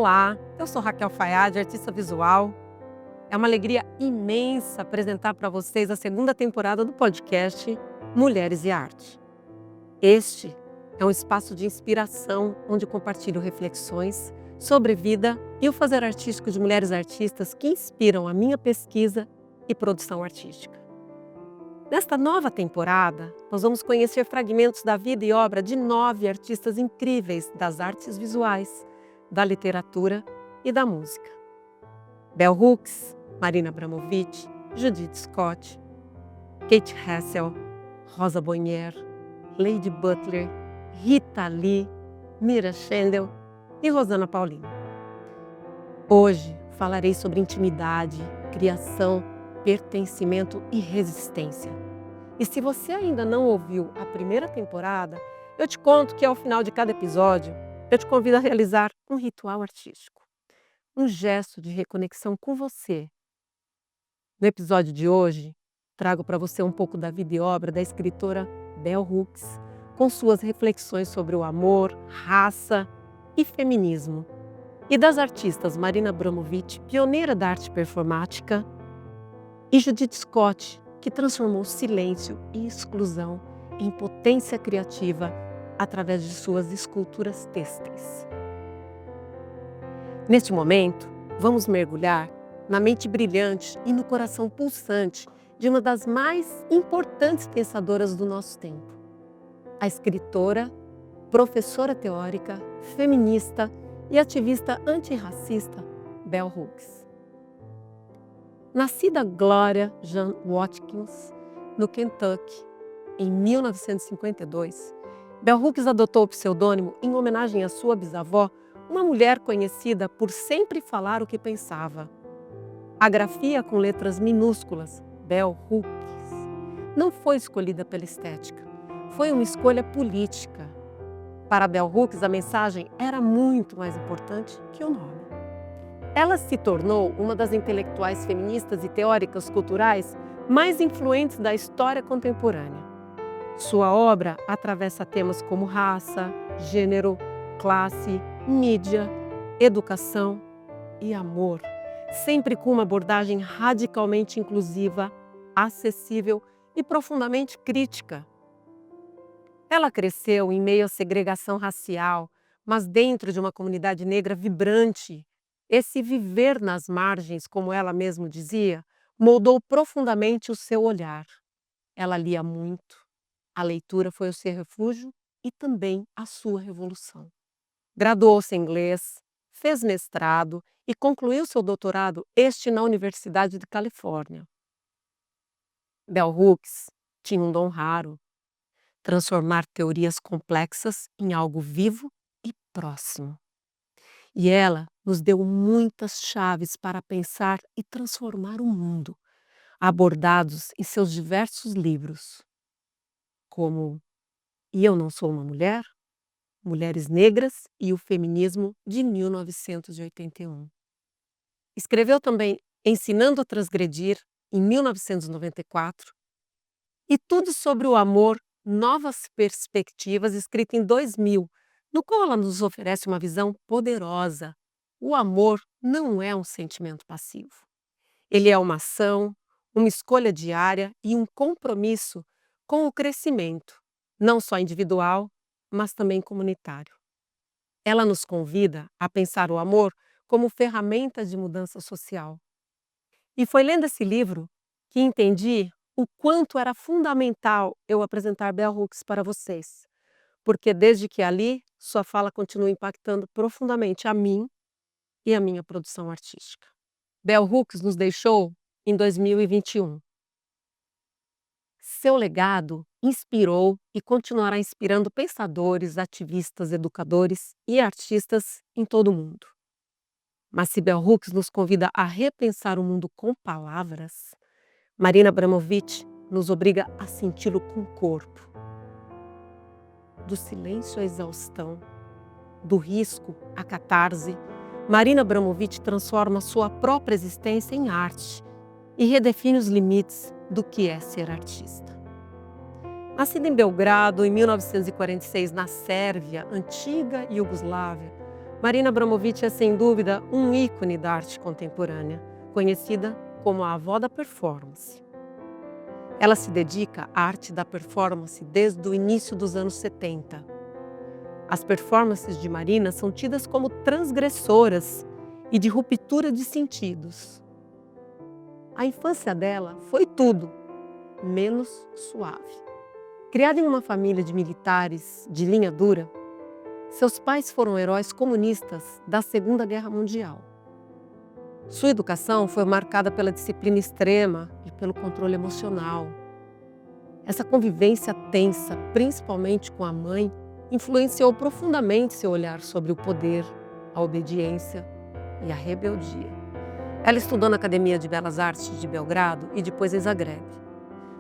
Olá, eu sou Raquel Fayad, artista visual. É uma alegria imensa apresentar para vocês a segunda temporada do podcast Mulheres e Arte. Este é um espaço de inspiração onde compartilho reflexões sobre vida e o fazer artístico de mulheres artistas que inspiram a minha pesquisa e produção artística. Nesta nova temporada, nós vamos conhecer fragmentos da vida e obra de 9 artistas incríveis das artes visuais, da literatura e da música. Bell Hooks, Marina Abramovic, Judith Scott, Kate Russell, Rosa Bonheur, Lady Butler, Rita Lee, Mira Schendel e Rosana Paulino. Hoje falarei sobre intimidade, criação, pertencimento e resistência. E se você ainda não ouviu a primeira temporada, eu te conto que ao final de cada episódio, eu te convido a realizar um ritual artístico, um gesto de reconexão com você. No episódio de hoje, trago para você um pouco da vida e obra da escritora Bell Hooks, com suas reflexões sobre o amor, raça e feminismo, e das artistas Marina Abramovic, pioneira da arte performática, e Judith Scott, que transformou silêncio e exclusão em potência criativa através de suas esculturas têxteis. Neste momento, vamos mergulhar na mente brilhante e no coração pulsante de uma das mais importantes pensadoras do nosso tempo, a escritora, professora teórica, feminista e ativista antirracista Bell Hooks. Nascida Gloria Jean Watkins, no Kentucky, em 1952, Bell Hooks adotou o pseudônimo em homenagem à sua bisavó, uma mulher conhecida por sempre falar o que pensava. A grafia com letras minúsculas, Bell Hooks, não foi escolhida pela estética, foi uma escolha política. Para Bell Hooks, a mensagem era muito mais importante que o nome. Ela se tornou uma das intelectuais feministas e teóricas culturais mais influentes da história contemporânea. Sua obra atravessa temas como raça, gênero, classe, mídia, educação e amor, sempre com uma abordagem radicalmente inclusiva, acessível e profundamente crítica. Ela cresceu em meio à segregação racial, mas dentro de uma comunidade negra vibrante. Esse viver nas margens, como ela mesma dizia, moldou profundamente o seu olhar. Ela lia muito. A leitura foi o seu refúgio e também a sua revolução. Graduou-se em inglês, fez mestrado e concluiu seu doutorado, este na Universidade de Califórnia. Bell Hooks tinha um dom raro: transformar teorias complexas em algo vivo e próximo. E ela nos deu muitas chaves para pensar e transformar o mundo, abordados em seus diversos livros, como E Eu Não Sou uma Mulher, Mulheres Negras e o Feminismo, de 1981. Escreveu também Ensinando a Transgredir, em 1994, e Tudo sobre o Amor, Novas Perspectivas, escrito em 2000, no qual ela nos oferece uma visão poderosa. O amor não é um sentimento passivo. Ele é uma ação, uma escolha diária e um compromisso com o crescimento, não só individual, mas também comunitário. Ela nos convida a pensar o amor como ferramenta de mudança social. E foi lendo esse livro que entendi o quanto era fundamental eu apresentar Bell Hooks para vocês, porque desde que ali, sua fala continua impactando profundamente a mim e a minha produção artística. Bell Hooks nos deixou em 2021. Seu legado inspirou e continuará inspirando pensadores, ativistas, educadores e artistas em todo o mundo. Mas se Bell Hooks nos convida a repensar o mundo com palavras, Marina Abramovic nos obriga a senti-lo com o corpo. Do silêncio à exaustão, do risco à catarse, Marina Abramovic transforma sua própria existência em arte e redefine os limites do que é ser artista. Nascida em Belgrado em 1946, na Sérvia, antiga Iugoslávia, Marina Abramović é, sem dúvida, um ícone da arte contemporânea, conhecida como a avó da performance. Ela se dedica à arte da performance desde o início dos anos 70. As performances de Marina são tidas como transgressoras e de ruptura de sentidos. A infância dela foi tudo, menos suave. Criada em uma família de militares de linha dura, seus pais foram heróis comunistas da Segunda Guerra Mundial. Sua educação foi marcada pela disciplina extrema e pelo controle emocional. Essa convivência tensa, principalmente com a mãe, influenciou profundamente seu olhar sobre o poder, a obediência e a rebeldia. Ela estudou na Academia de Belas Artes de Belgrado e depois em Zagreb.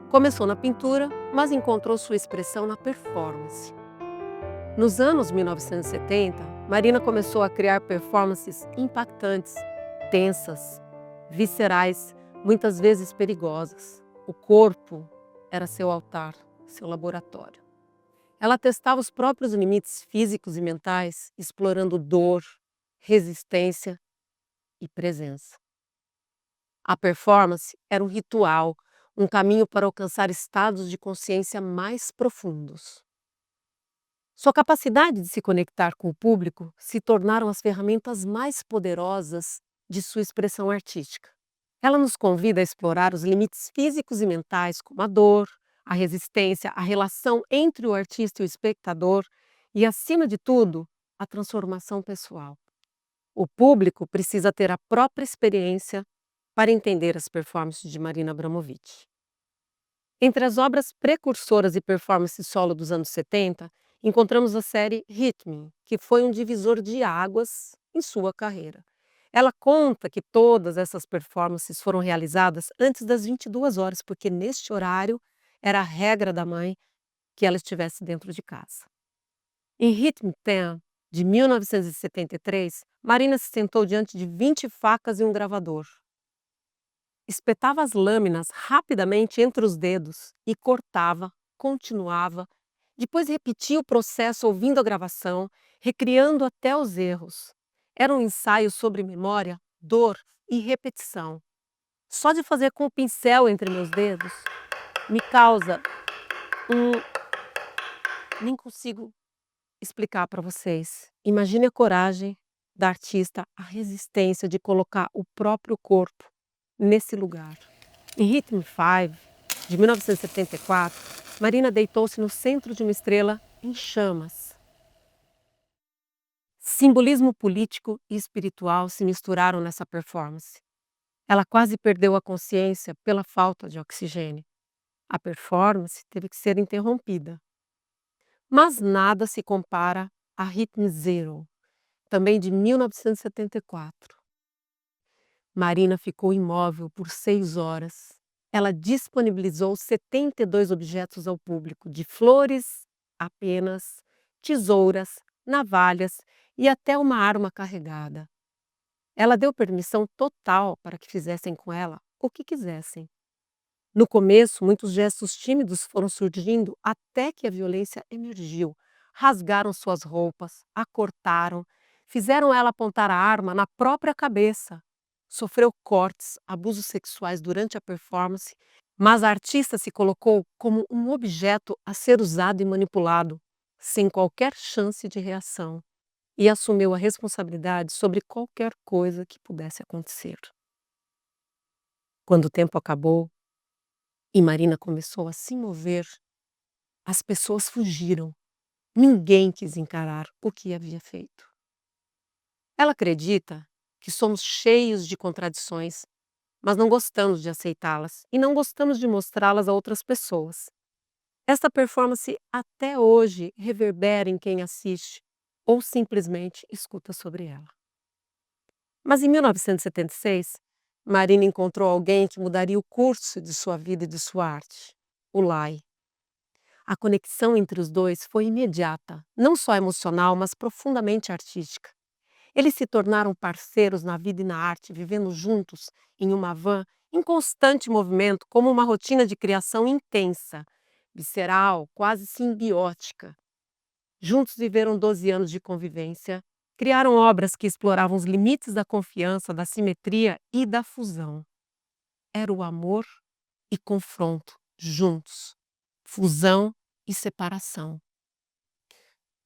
Começou na pintura, mas encontrou sua expressão na performance. Nos anos 1970, Marina começou a criar performances impactantes, tensas, viscerais, muitas vezes perigosas. O corpo era seu altar, seu laboratório. Ela testava os próprios limites físicos e mentais, explorando dor, resistência e presença. A performance era um ritual, um caminho para alcançar estados de consciência mais profundos. Sua capacidade de se conectar com o público se tornaram as ferramentas mais poderosas de sua expressão artística. Ela nos convida a explorar os limites físicos e mentais, como a dor, a resistência, a relação entre o artista e o espectador e, acima de tudo, a transformação pessoal. O público precisa ter a própria experiência para entender as performances de Marina Abramović. Entre as obras precursoras e performances solo dos anos 70, encontramos a série Hit Me, que foi um divisor de águas em sua carreira. Ela conta que todas essas performances foram realizadas antes das 22 horas, porque neste horário era a regra da mãe que ela estivesse dentro de casa. Em Hit Me 10, de 1973, Marina se sentou diante de 20 facas e um gravador. Espetava as lâminas rapidamente entre os dedos e cortava, continuava, depois repetia o processo ouvindo a gravação, recriando até os erros. Era um ensaio sobre memória, dor e repetição. Só de fazer com o pincel entre meus dedos me causa nem consigo explicar para vocês. Imagine a coragem da artista, a resistência de colocar o próprio corpo nesse lugar. Em Rhythm 5, de 1974, Marina deitou-se no centro de uma estrela em chamas. Simbolismo político e espiritual se misturaram nessa performance. Ela quase perdeu a consciência pela falta de oxigênio. A performance teve que ser interrompida. Mas nada se compara a Rhythm Zero, também de 1974. Marina ficou imóvel por 6 horas. Ela disponibilizou 72 objetos ao público, de flores a penas, tesouras, navalhas e até uma arma carregada. Ela deu permissão total para que fizessem com ela o que quisessem. No começo, muitos gestos tímidos foram surgindo até que a violência emergiu. Rasgaram suas roupas, a cortaram, fizeram ela apontar a arma na própria cabeça. Sofreu cortes, abusos sexuais durante a performance, mas a artista se colocou como um objeto a ser usado e manipulado, sem qualquer chance de reação, e assumiu a responsabilidade sobre qualquer coisa que pudesse acontecer. Quando o tempo acabou e Marina começou a se mover, as pessoas fugiram. Ninguém quis encarar o que havia feito. Ela acredita que somos cheios de contradições, mas não gostamos de aceitá-las e não gostamos de mostrá-las a outras pessoas. Esta performance até hoje reverbera em quem assiste ou simplesmente escuta sobre ela. Mas em 1976, Marina encontrou alguém que mudaria o curso de sua vida e de sua arte, o Lai. A conexão entre os dois foi imediata, não só emocional, mas profundamente artística. Eles se tornaram parceiros na vida e na arte, vivendo juntos em uma van em constante movimento, como uma rotina de criação intensa, visceral, quase simbiótica. Juntos viveram 12 anos de convivência Criaram obras que exploravam os limites da confiança, da simetria e da fusão. Era o amor e confronto juntos, fusão e separação.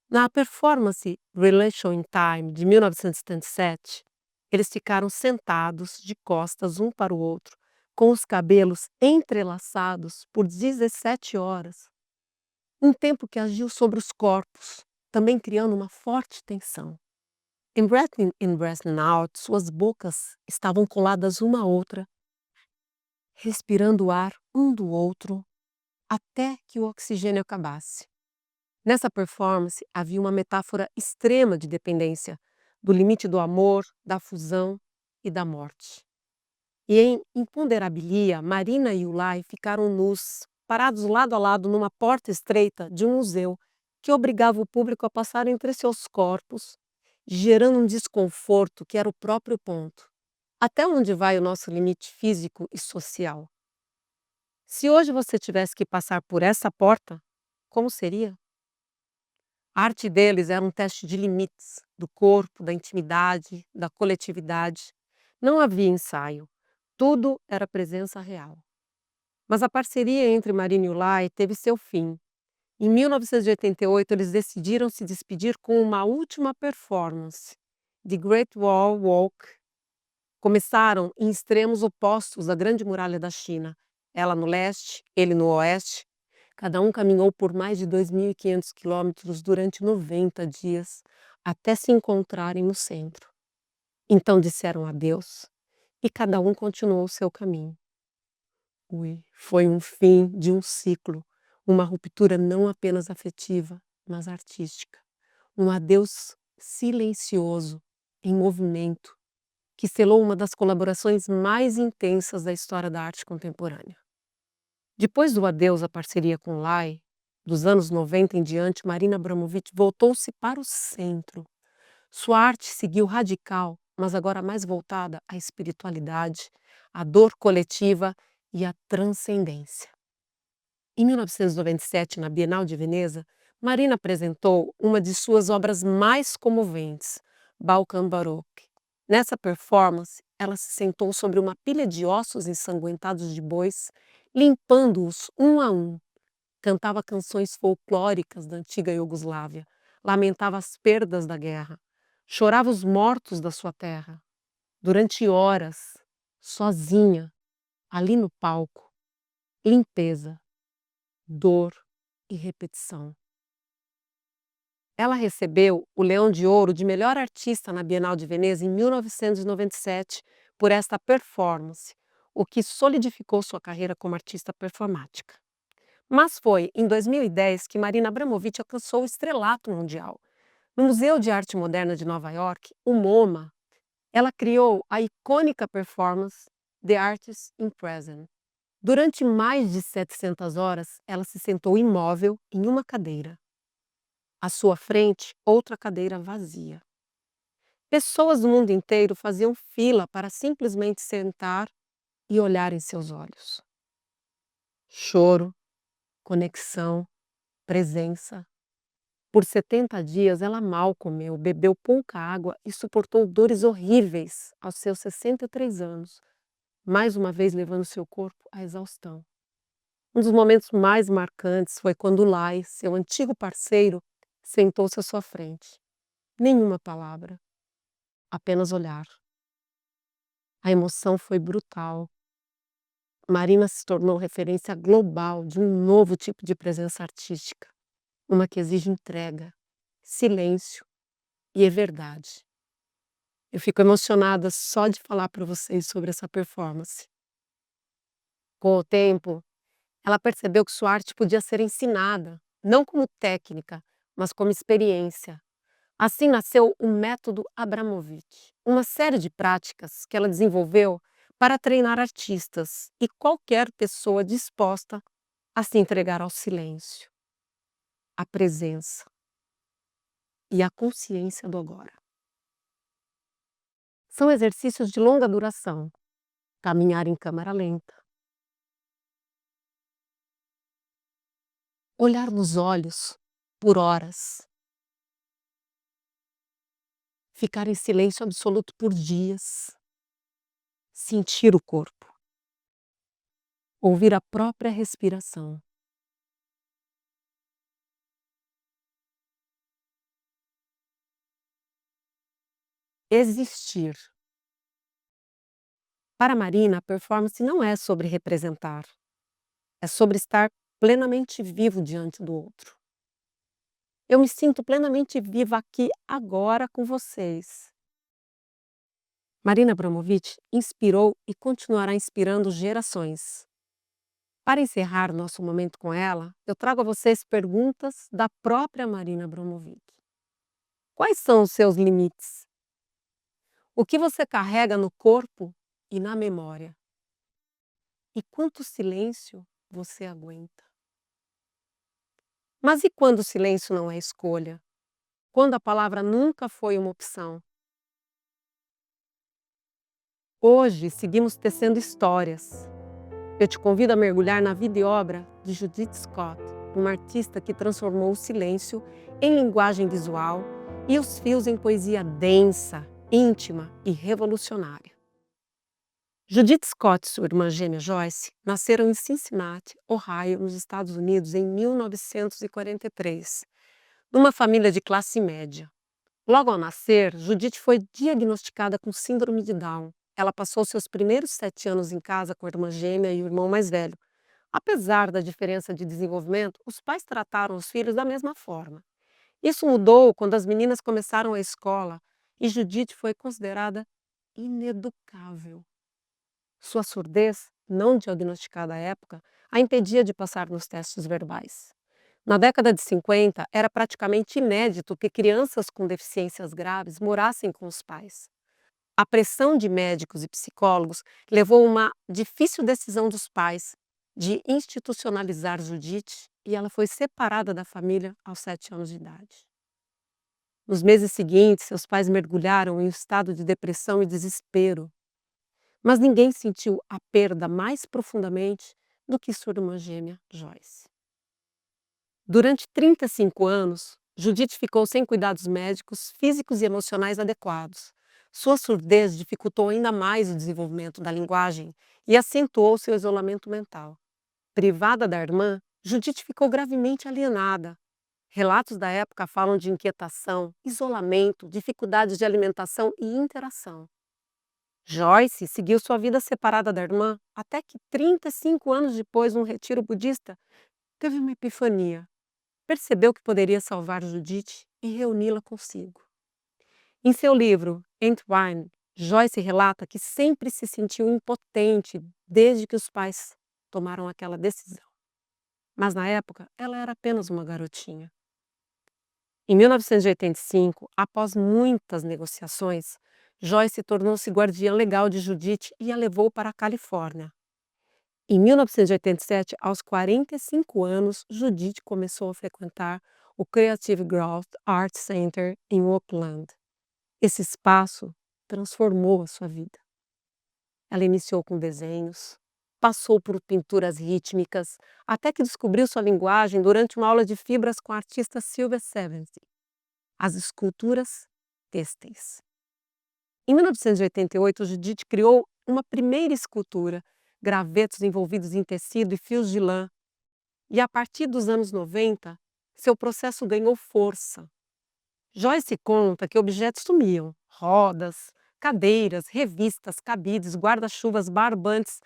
Na performance Relation in Time, de 1977, eles ficaram sentados de costas um para o outro, com os cabelos entrelaçados por 17 horas. Um tempo que agiu sobre os corpos, também criando uma forte tensão. Em Breath In and Breath Out, suas bocas estavam coladas uma à outra, respirando o ar um do outro, até que o oxigênio acabasse. Nessa performance havia uma metáfora extrema de dependência, do limite do amor, da fusão e da morte. E em Imponderabilia, Marina e Ulay ficaram nus, parados lado a lado numa porta estreita de um museu que obrigava o público a passar entre seus corpos, gerando um desconforto que era o próprio ponto. Até onde vai o nosso limite físico e social? Se hoje você tivesse que passar por essa porta, como seria? A arte deles era um teste de limites, do corpo, da intimidade, da coletividade. Não havia ensaio. Tudo era presença real. Mas a parceria entre Marina e Ulay teve seu fim. Em 1988, eles decidiram se despedir com uma última performance, The Great Wall Walk. Começaram em extremos opostos da Grande Muralha da China, ela no leste, ele no oeste. Cada um caminhou por mais de 2.500 quilômetros durante 90 dias, até se encontrarem no centro. Então disseram adeus e cada um continuou o seu caminho. Foi um fim de um ciclo, uma ruptura não apenas afetiva, mas artística. Um adeus silencioso, em movimento, que selou uma das colaborações mais intensas da história da arte contemporânea. Depois do adeus à parceria com Lai, dos anos 90 em diante, Marina Abramović voltou-se para o centro. Sua arte seguiu radical, mas agora mais voltada à espiritualidade, à dor coletiva e à transcendência. Em 1997, na Bienal de Veneza, Marina apresentou uma de suas obras mais comoventes, Balkan Baroque. Nessa performance, ela se sentou sobre uma pilha de ossos ensanguentados de bois, limpando-os um a um. Cantava canções folclóricas da antiga Iugoslávia, lamentava as perdas da guerra, chorava os mortos da sua terra. Durante horas, sozinha, ali no palco, limpeza, dor e repetição. Ela recebeu o Leão de Ouro de melhor artista na Bienal de Veneza em 1997 por esta performance, o que solidificou sua carreira como artista performática. Mas foi em 2010 que Marina Abramović alcançou o estrelato mundial. No Museu de Arte Moderna de Nova York, o MoMA, ela criou a icônica performance The Artist in Present. Durante mais de 700 horas, ela se sentou imóvel em uma cadeira. À sua frente, outra cadeira vazia. Pessoas do mundo inteiro faziam fila para simplesmente sentar e olhar em seus olhos. Choro, conexão, presença. Por 70 dias, ela mal comeu, bebeu pouca água e suportou dores horríveis aos seus 63 anos, mais uma vez levando seu corpo à exaustão. Um dos momentos mais marcantes foi quando Lai, seu antigo parceiro, sentou-se à sua frente. Nenhuma palavra, apenas olhar. A emoção foi brutal. Marina se tornou referência global de um novo tipo de presença artística, uma que exige entrega, silêncio e é verdade. Eu fico emocionada só de falar para vocês sobre essa performance. Com o tempo, ela percebeu que sua arte podia ser ensinada, não como técnica, mas como experiência. Assim nasceu o Método Abramović, uma série de práticas que ela desenvolveu para treinar artistas e qualquer pessoa disposta a se entregar ao silêncio, à presença e à consciência do agora. São exercícios de longa duração, caminhar em câmera lenta, olhar nos olhos por horas, ficar em silêncio absoluto por dias, sentir o corpo, ouvir a própria respiração. Existir. Para Marina, a performance não é sobre representar, é sobre estar plenamente vivo diante do outro. Eu me sinto plenamente viva aqui agora com vocês. Marina Abramovic inspirou e continuará inspirando gerações. Para encerrar nosso momento com ela, eu trago a vocês perguntas da própria Marina Abramovic. Quais são os seus limites? O que você carrega no corpo e na memória? E quanto silêncio você aguenta? Mas e quando o silêncio não é escolha? Quando a palavra nunca foi uma opção? Hoje seguimos tecendo histórias. Eu te convido a mergulhar na vida e obra de Judith Scott, uma artista que transformou o silêncio em linguagem visual e os fios em poesia densa, íntima e revolucionária. Judith Scott e sua irmã gêmea Joyce nasceram em Cincinnati, Ohio, nos Estados Unidos, em 1943, numa família de classe média. Logo ao nascer, Judith foi diagnosticada com síndrome de Down. Ela passou seus primeiros 7 anos em casa com a irmã gêmea e o irmão mais velho. Apesar da diferença de desenvolvimento, os pais trataram os filhos da mesma forma. Isso mudou quando as meninas começaram a escola e Judith foi considerada ineducável. Sua surdez, não diagnosticada à época, a impedia de passar nos testes verbais. Na década de 50, era praticamente inédito que crianças com deficiências graves morassem com os pais. A pressão de médicos e psicólogos levou a uma difícil decisão dos pais de institucionalizar Judith e ela foi separada da família aos 7 anos de idade. Nos meses seguintes, seus pais mergulharam em um estado de depressão e desespero. Mas ninguém sentiu a perda mais profundamente do que sua irmã gêmea, Joyce. Durante 35 anos, Judith ficou sem cuidados médicos, físicos e emocionais adequados. Sua surdez dificultou ainda mais o desenvolvimento da linguagem e acentuou seu isolamento mental. Privada da irmã, Judith ficou gravemente alienada. Relatos da época falam de inquietação, isolamento, dificuldades de alimentação e interação. Joyce seguiu sua vida separada da irmã até que 35 anos depois, num retiro budista, teve uma epifania. Percebeu que poderia salvar Judith e reuni-la consigo. Em seu livro, Entwine, Joyce relata que sempre se sentiu impotente desde que os pais tomaram aquela decisão. Mas na época, ela era apenas uma garotinha. Em 1985, após muitas negociações, Joyce tornou-se guardiã legal de Judith e a levou para a Califórnia. Em 1987, aos 45 anos, Judith começou a frequentar o Creative Growth Art Center em Oakland. Esse espaço transformou a sua vida. Ela iniciou com desenhos, passou por pinturas rítmicas, até que descobriu sua linguagem durante uma aula de fibras com a artista Sylvia Sevensky, as esculturas têxteis. Em 1988, Judith criou uma primeira escultura, gravetos envolvidos em tecido e fios de lã. E a partir dos anos 90, seu processo ganhou força. Joyce conta que objetos sumiam, rodas, cadeiras, revistas, cabides, guarda-chuvas, barbantes,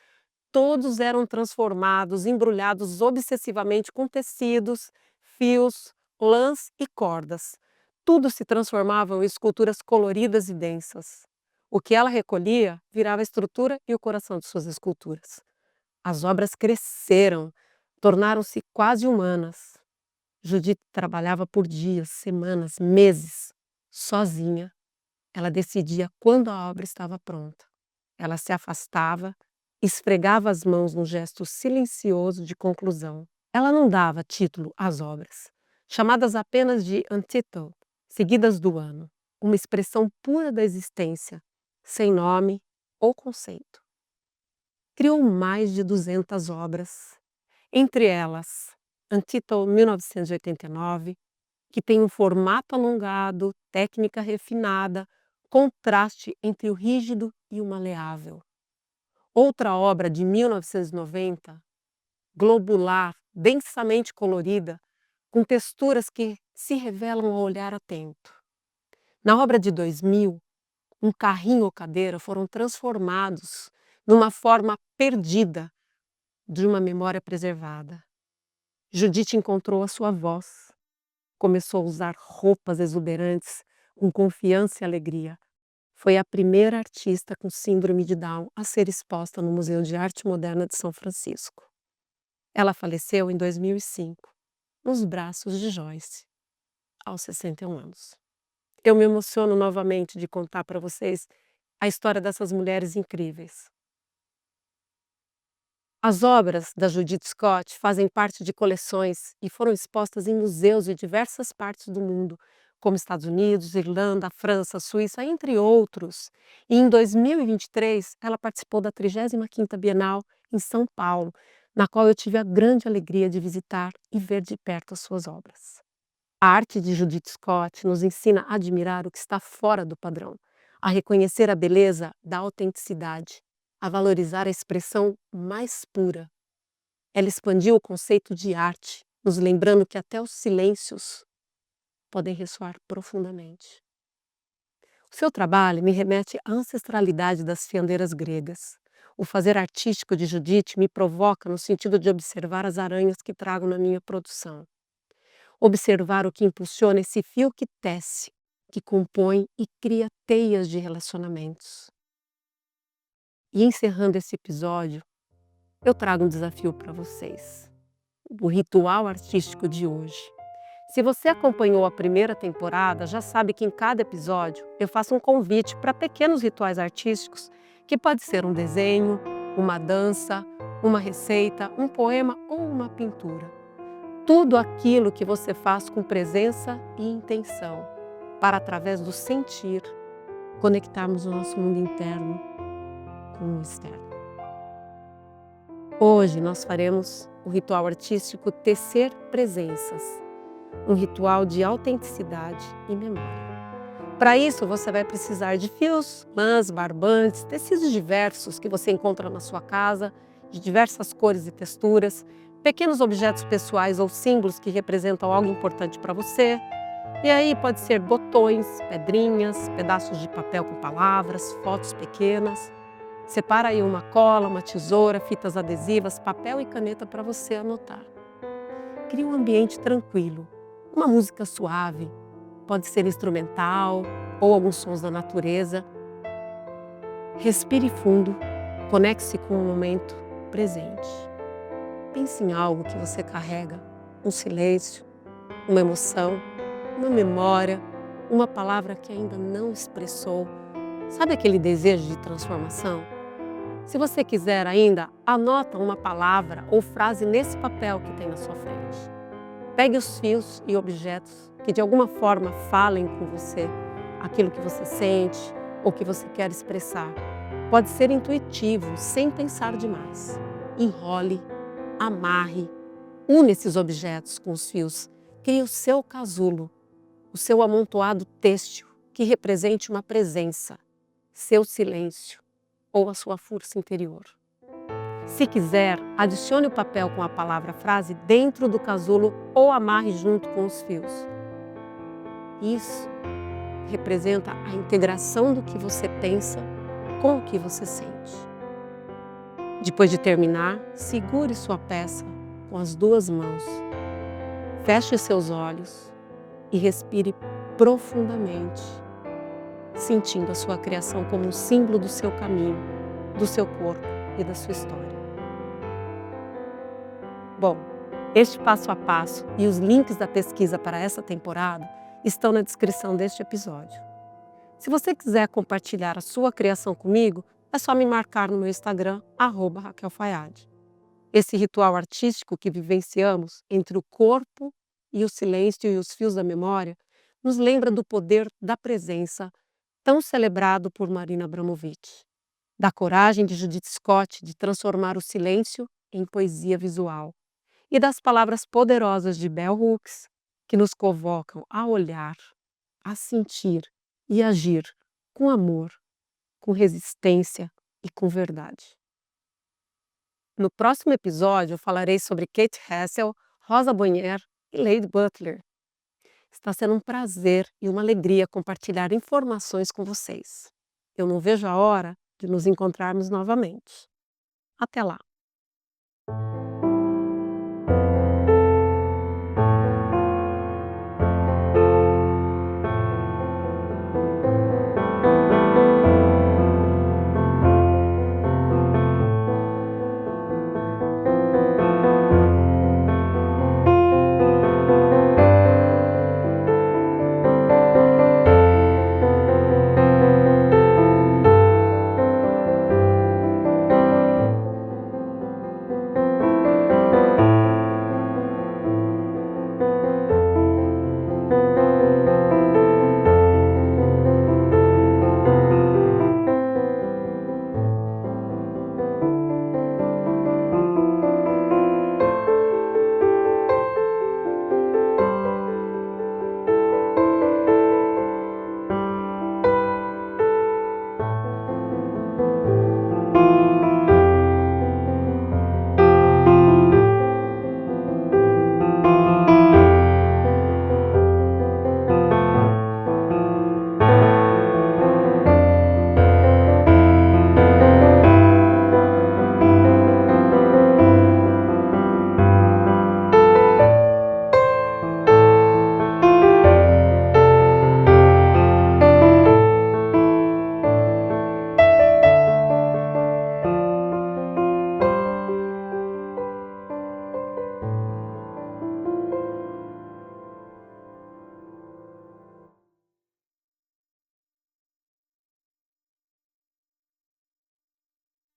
todos eram transformados, embrulhados obsessivamente com tecidos, fios, lãs e cordas. Tudo se transformava em esculturas coloridas e densas. O que ela recolhia virava a estrutura e o coração de suas esculturas. As obras cresceram, tornaram-se quase humanas. Judith trabalhava por dias, semanas, meses, sozinha. Ela decidia quando a obra estava pronta. Ela se afastava, esfregava as mãos num gesto silencioso de conclusão. Ela não dava título às obras, chamadas apenas de untitled, seguidas do ano, uma expressão pura da existência, sem nome ou conceito. Criou mais de 200 obras, entre elas Untitled 1989, que tem um formato alongado, técnica refinada, contraste entre o rígido e o maleável. Outra obra de 1990, globular, densamente colorida, com texturas que se revelam ao olhar atento. Na obra de 2000, um carrinho ou cadeira foram transformados numa forma perdida de uma memória preservada. Judite encontrou a sua voz, começou a usar roupas exuberantes com confiança e alegria. Foi a primeira artista com síndrome de Down a ser exposta no Museu de Arte Moderna de São Francisco. Ela faleceu em 2005, nos braços de Joyce, aos 61 anos. Eu me emociono novamente de contar para vocês a história dessas mulheres incríveis. As obras da Judith Scott fazem parte de coleções e foram expostas em museus de diversas partes do mundo, como Estados Unidos, Irlanda, França, Suíça, entre outros. E em 2023, ela participou da 35ª Bienal em São Paulo, na qual eu tive a grande alegria de visitar e ver de perto as suas obras. A arte de Judith Scott nos ensina a admirar o que está fora do padrão, a reconhecer a beleza da autenticidade, a valorizar a expressão mais pura. Ela expandiu o conceito de arte, nos lembrando que até os silêncios podem ressoar profundamente. O seu trabalho me remete à ancestralidade das fiandeiras gregas. O fazer artístico de Judith me provoca no sentido de observar as aranhas que trago na minha produção. Observar o que impulsiona esse fio que tece, que compõe e cria teias de relacionamentos. E encerrando esse episódio, eu trago um desafio para vocês, o ritual artístico de hoje. Se você acompanhou a primeira temporada, já sabe que em cada episódio eu faço um convite para pequenos rituais artísticos, que pode ser um desenho, uma dança, uma receita, um poema ou uma pintura. Tudo aquilo que você faz com presença e intenção, para através do sentir, conectarmos o nosso mundo interno com o externo. Hoje nós faremos o ritual artístico Tecer Presenças, um ritual de autenticidade e memória. Para isso, você vai precisar de fios, lãs, barbantes, tecidos diversos que você encontra na sua casa, de diversas cores e texturas, pequenos objetos pessoais ou símbolos que representam algo importante para você. E aí pode ser botões, pedrinhas, pedaços de papel com palavras, fotos pequenas. Separa aí uma cola, uma tesoura, fitas adesivas, papel e caneta para você anotar. Crie um ambiente tranquilo, uma música suave, pode ser instrumental ou alguns sons da natureza. Respire fundo, conecte-se com o momento presente. Pense em algo que você carrega, um silêncio, uma emoção, uma memória, uma palavra que ainda não expressou. Sabe aquele desejo de transformação? Se você quiser ainda, anota uma palavra ou frase nesse papel que tem na sua frente. Pegue os fios e objetos que de alguma forma falem com você aquilo que você sente ou que você quer expressar. Pode ser intuitivo, sem pensar demais. Enrole, amarre, une esses objetos com os fios. Crie o seu casulo, o seu amontoado têxtil que represente uma presença, seu silêncio ou a sua força interior. Se quiser, adicione o papel com a palavra frase dentro do casulo ou amarre junto com os fios. Isso representa a integração do que você pensa com o que você sente. Depois de terminar, segure sua peça com as duas mãos. Feche seus olhos e respire profundamente, sentindo a sua criação como um símbolo do seu caminho, do seu corpo e da sua história. Bom, este passo a passo e os links da pesquisa para essa temporada estão na descrição deste episódio. Se você quiser compartilhar a sua criação comigo, é só me marcar no meu Instagram, @RaquelFayad. Esse ritual artístico que vivenciamos entre o corpo e o silêncio e os fios da memória nos lembra do poder da presença, tão celebrado por Marina Abramovic, da coragem de Judith Scott de transformar o silêncio em poesia visual e das palavras poderosas de Bell Hooks, que nos convocam a olhar, a sentir e agir com amor, com resistência e com verdade. No próximo episódio, eu falarei sobre Kate Russell, Rosa Bonheur e Lady Butler. Está sendo um prazer e uma alegria compartilhar informações com vocês. Eu não vejo a hora de nos encontrarmos novamente. Até lá!